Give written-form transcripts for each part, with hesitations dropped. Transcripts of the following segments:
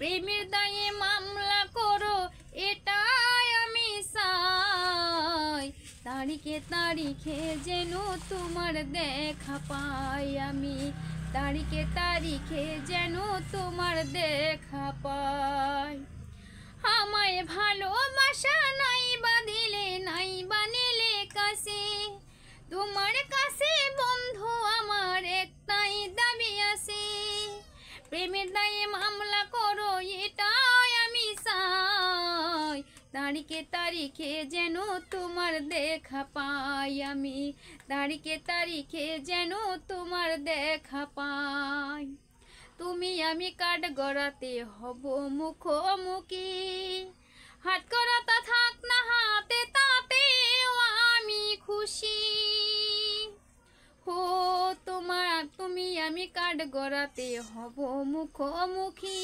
প্রেমের দায়ে মামলা করো এটাই আমি চাই। তারিখে তারিখে যেন তোমার দেখা পাই আমি, তারিখে তারিখে যেন তোমার দেখা পাই। আমায় ভালোবাসা নাই বাঁধিলে নাই বানিলে কাছে, তোমার কাছে বন্ধু আমার একটাই দাবি আছে। প্রেমের দায়ে মামলা করো এটাই আমি চাই। তারিখে তারিখে যেন তোমার দেখা পাই আমি, তারিখে তারিখে যেন তোমার দেখা পাই। তুমি আমি কাঠ গড়াতে হব মুখোমুখি, হাত করাটা থাক না হাতে তাতেও আমি খুশি। তুমি আমি কাঠ গড়াতে হব মুখোমুখি,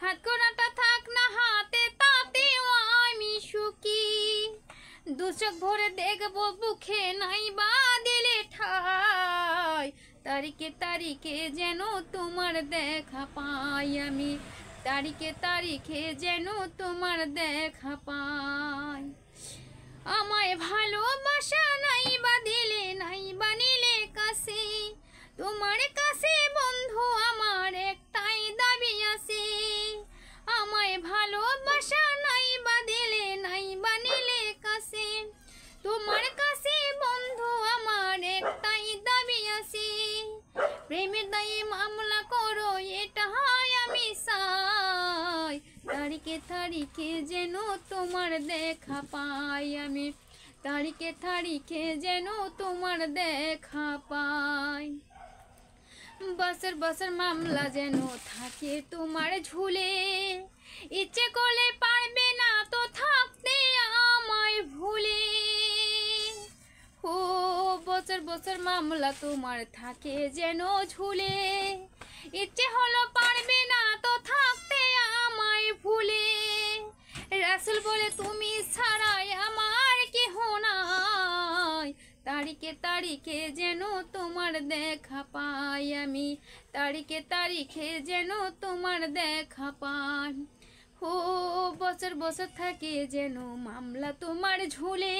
হাত করাটা থাক না হাতে তাতেও আমি সুখী। দু চোখ ভরে দেখবো বুকে নাই বা দিলে ঠাই। তারিখে তারিখে যেন তোমার দেখা পাই আমি, তারিখে তারিখে যেন তোমার দেখা পাই। আমায় ভালোবাসা নাই বাঁধিলে নাই বানিলে কাছে, তোমার কাছে বন্ধু আমার একটাই দাবি আছে। আমায় ভালোবাসা নাই বাঁধিলে নাই বানিলে কাছে, তোমার কাছে বন্ধু আমার একটাই দাবি আছে। প্রেমের দায়ে মামলা করো এটাই আমি চাই। তারিখে তারিখে যেন তোমার দেখা পাই আমি, তারিখে তারিখে যেন তোমার দেখা পাই। বছর বছর মামলা যেন থাকে তোমার ঝুলে, ইচ্ছে করলে পারবে না তো থাকতে আমায় ভুলে। ও বছর বছর মামলা তোমার থাকে যেন ঝুলে, ইচ্ছে হলো পারবে না তো থাকতে আমায় ভুলে। রাসূল বলে তুমি ছাড়াই আমার কেহ নাই। তারিখে তারিখে যেন তোমার দেখা পাই আমি, তারিখে তারিখে যেন তোমার দেখা পাই। ও বছর বছর থাকে যেন মামলা তোমার ঝুলে,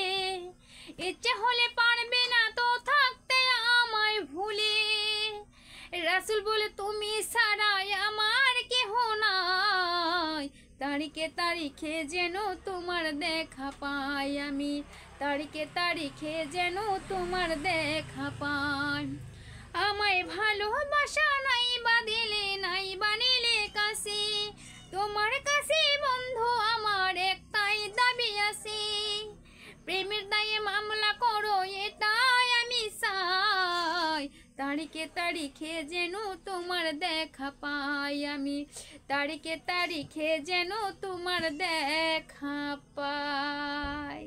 ইচ্ছে হলে পারবে না তো থাকতে আমায় ভুলে। রাসূল বলে তুমি ছাড়াই আমার কেহ নাই। তারিখে তারিখে যেন তোমার দেখা পাই আমি, তারিখে তারিখে যেন তোমার দেখা পাই। আমায় ভালোবাসা নাই বাঁধিলে নাই বানিলে কাছে, তোমার কাছে বন্ধু আমার একটাই দাবি আছে। প্রেমের দায়ে মামলা করো এটাই আমি চাই। তারিখে তারিখে যেন তোমার দেখা পাই আমি, তারিখে তারিখে যেন তোমার দেখা পাই।